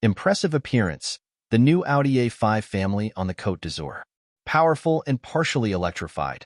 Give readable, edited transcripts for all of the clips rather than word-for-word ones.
Impressive appearance. The new Audi A5 family on the Côte d'Azur. Powerful and partially electrified.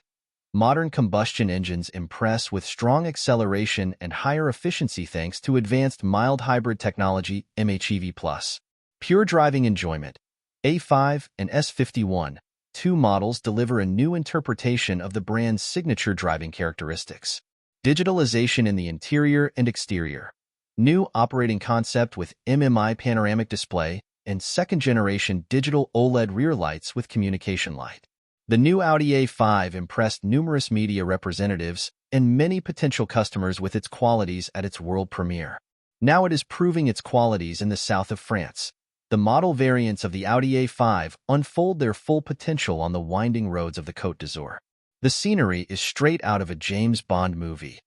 Modern combustion engines impress with strong acceleration and higher efficiency thanks to advanced mild hybrid technology MHEV+. Pure driving enjoyment. A5 and S51, two models deliver a new interpretation of the brand's signature driving characteristics. Digitalization in the interior and exterior. New operating concept with MMI panoramic display and second-generation digital OLED rear lights with communication light. The new Audi A5 impressed numerous media representatives and many potential customers with its qualities at its world premiere. Now it is proving its qualities in the south of France. The model variants of the Audi A5 unfold their full potential on the winding roads of the Côte d'Azur. The scenery is straight out of a James Bond movie.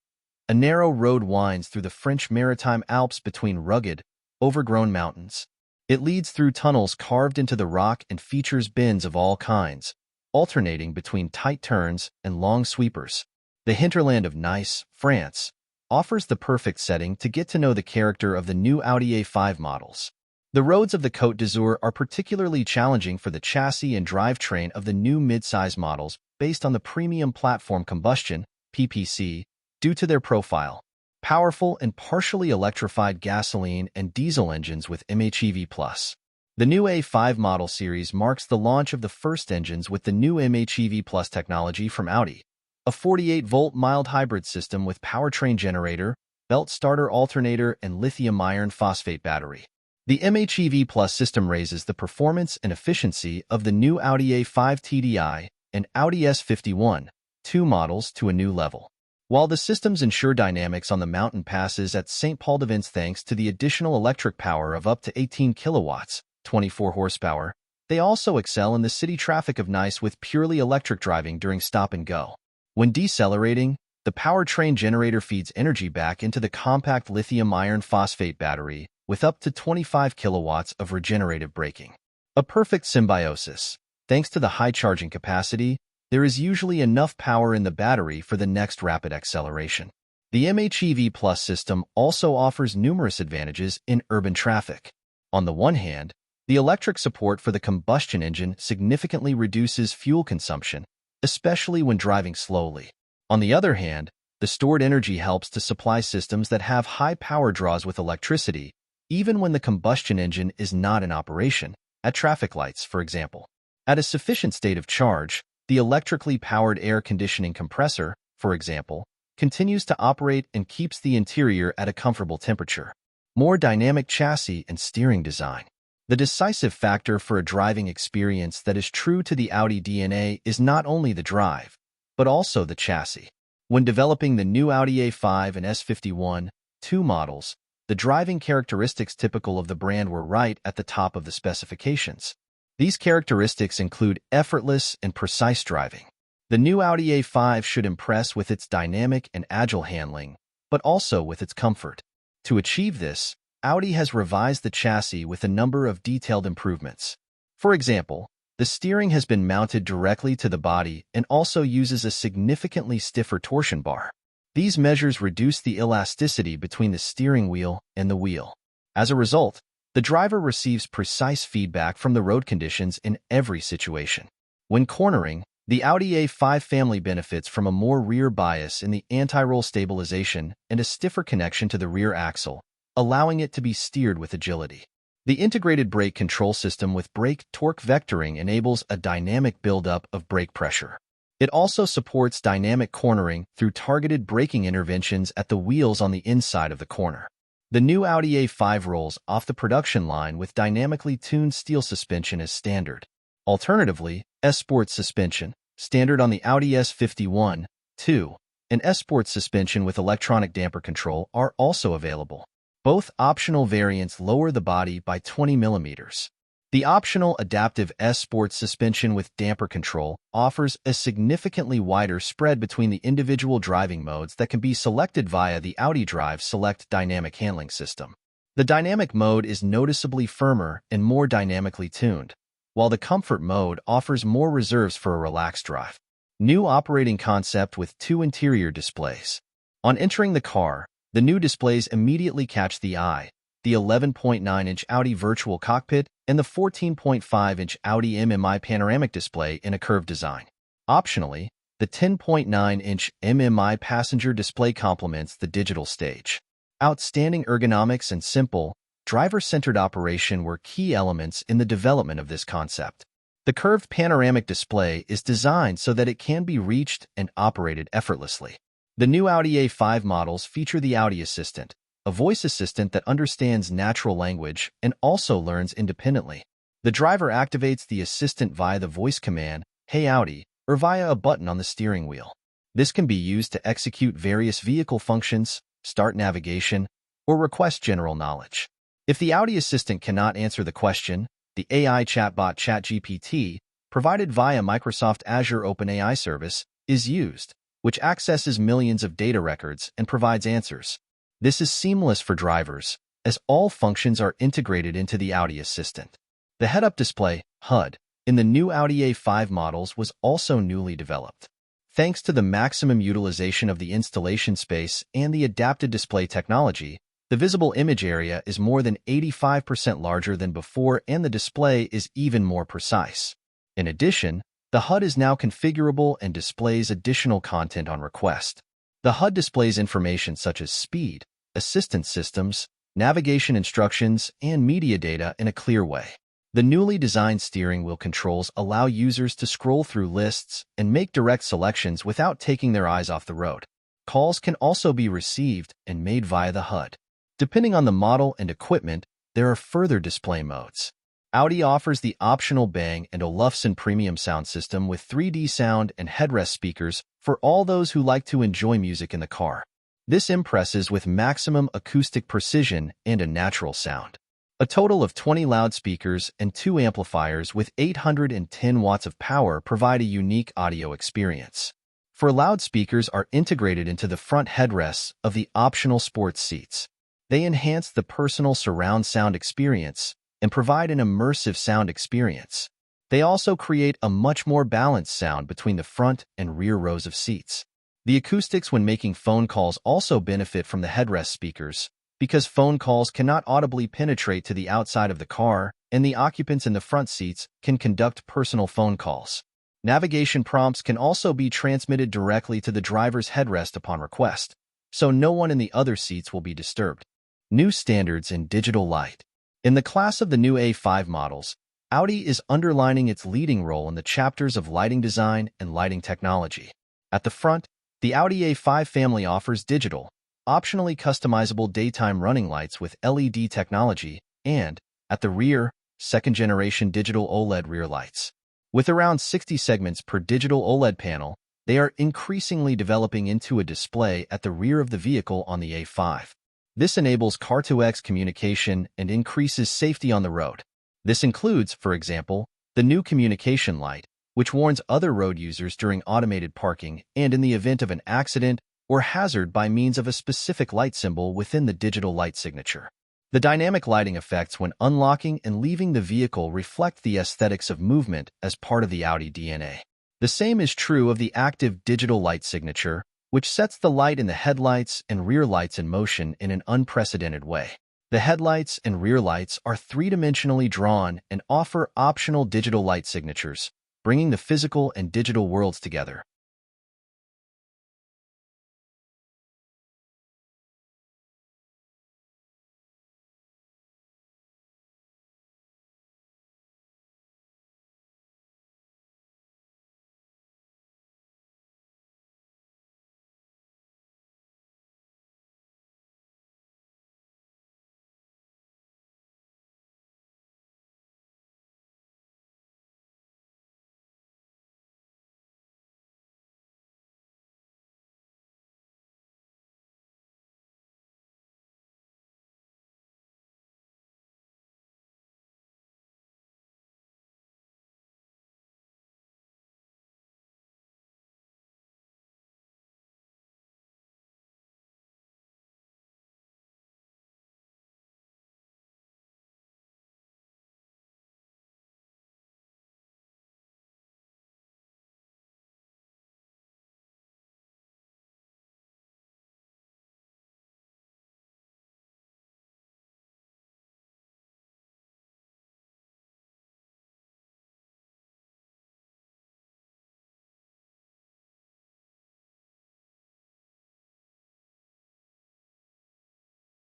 A narrow road winds through the French Maritime Alps between rugged, overgrown mountains. It leads through tunnels carved into the rock and features bends of all kinds, alternating between tight turns and long sweepers. The hinterland of Nice, France, offers the perfect setting to get to know the character of the new Audi A5 models. The roads of the Côte d'Azur are particularly challenging for the chassis and drivetrain of the new midsize models based on the premium platform combustion, PPC, due to their profile. Powerful and partially electrified gasoline and diesel engines with MHEV+. The new A5 model series marks the launch of the first engines with the new MHEV+ technology from Audi, a 48-volt mild hybrid system with powertrain generator, belt starter alternator, and lithium iron phosphate battery. The MHEV+ system raises the performance and efficiency of the new Audi A5 TDI and Audi S51, two models, to a new level. While the systems ensure dynamics on the mountain passes at St. Paul de Vence thanks to the additional electric power of up to 18 kilowatts, 24 horsepower, they also excel in the city traffic of Nice with purely electric driving during stop and go. When decelerating, the powertrain generator feeds energy back into the compact lithium iron phosphate battery with up to 25 kilowatts of regenerative braking. A perfect symbiosis. Thanks to the high charging capacity, there is usually enough power in the battery for the next rapid acceleration. The MHEV+ system also offers numerous advantages in urban traffic. On the one hand, the electric support for the combustion engine significantly reduces fuel consumption, especially when driving slowly. On the other hand, the stored energy helps to supply systems that have high power draws with electricity, even when the combustion engine is not in operation, at traffic lights, for example. At a sufficient state of charge, the electrically powered air conditioning compressor, for example, continues to operate and keeps the interior at a comfortable temperature. More dynamic chassis and steering design. The decisive factor for a driving experience that is true to the Audi DNA is not only the drive, but also the chassis. When developing the new Audi A5 and S51, two models, the driving characteristics typical of the brand were right at the top of the specifications. These characteristics include effortless and precise driving. The new Audi A5 should impress with its dynamic and agile handling, but also with its comfort. To achieve this, Audi has revised the chassis with a number of detailed improvements. For example, the steering has been mounted directly to the body and also uses a significantly stiffer torsion bar. These measures reduce the elasticity between the steering wheel and the wheel. As a result, the driver receives precise feedback from the road conditions in every situation. When cornering, the Audi A5 family benefits from a more rear bias in the anti-roll stabilization and a stiffer connection to the rear axle, allowing it to be steered with agility. The integrated brake control system with brake torque vectoring enables a dynamic buildup of brake pressure. It also supports dynamic cornering through targeted braking interventions at the wheels on the inside of the corner. The new Audi A5 rolls off the production line with dynamically tuned steel suspension as standard. Alternatively, S-Sport suspension, standard on the Audi S51, 2, and S-Sport suspension with electronic damper control are also available. Both optional variants lower the body by 20 millimeters. The optional adaptive S-Sport suspension with damper control offers a significantly wider spread between the individual driving modes that can be selected via the Audi Drive Select dynamic handling system. The dynamic mode is noticeably firmer and more dynamically tuned, while the comfort mode offers more reserves for a relaxed drive. New operating concept with two interior displays. On entering the car, the new displays immediately catch the eye. the 11.9-inch Audi Virtual Cockpit, and the 14.5-inch Audi MMI panoramic display in a curved design. Optionally, the 10.9-inch MMI passenger display complements the digital stage. Outstanding ergonomics and simple, driver-centered operation were key elements in the development of this concept. The curved panoramic display is designed so that it can be reached and operated effortlessly. The new Audi A5 models feature the Audi Assistant, a voice assistant that understands natural language and also learns independently. The driver activates the assistant via the voice command, "Hey Audi," or via a button on the steering wheel. This can be used to execute various vehicle functions, start navigation, or request general knowledge. If the Audi Assistant cannot answer the question, the AI chatbot ChatGPT, provided via Microsoft Azure OpenAI service, is used, which accesses millions of data records and provides answers. This is seamless for drivers, as all functions are integrated into the Audi Assistant. The head-up display, HUD, in the new Audi A5 models was also newly developed. Thanks to the maximum utilization of the installation space and the adapted display technology, the visible image area is more than 85% larger than before, and the display is even more precise. In addition, the HUD is now configurable and displays additional content on request. The HUD displays information such as speed, assistance systems, navigation instructions, and media data in a clear way. The newly designed steering wheel controls allow users to scroll through lists and make direct selections without taking their eyes off the road. Calls can also be received and made via the HUD. Depending on the model and equipment, there are further display modes. Audi offers the optional Bang & Olufsen premium sound system with 3D sound and headrest speakers for all those who like to enjoy music in the car. This impresses with maximum acoustic precision and a natural sound. A total of 20 loudspeakers and 2 amplifiers with 810 watts of power provide a unique audio experience. 4 loudspeakers are integrated into the front headrests of the optional sports seats. They enhance the personal surround sound experience and provide an immersive sound experience. They also create a much more balanced sound between the front and rear rows of seats. The acoustics when making phone calls also benefit from the headrest speakers, because phone calls cannot audibly penetrate to the outside of the car, and the occupants in the front seats can conduct personal phone calls. Navigation prompts can also be transmitted directly to the driver's headrest upon request, so no one in the other seats will be disturbed. New standards in digital light. In the class of the new A5 models, Audi is underlining its leading role in the chapters of lighting design and lighting technology. At the front, the Audi A5 family offers digital, optionally customizable daytime running lights with LED technology, and, at the rear, second-generation digital OLED rear lights. With around 60 segments per digital OLED panel, they are increasingly developing into a display at the rear of the vehicle on the A5. This enables car-to-X communication and increases safety on the road. This includes, for example, the new communication light, which warns other road users during automated parking and in the event of an accident or hazard by means of a specific light symbol within the digital light signature. The dynamic lighting effects when unlocking and leaving the vehicle reflect the aesthetics of movement as part of the Audi DNA. The same is true of the active digital light signature, which sets the light in the headlights and rear lights in motion in an unprecedented way. The headlights and rear lights are three-dimensionally drawn and offer optional digital light signatures, bringing the physical and digital worlds together.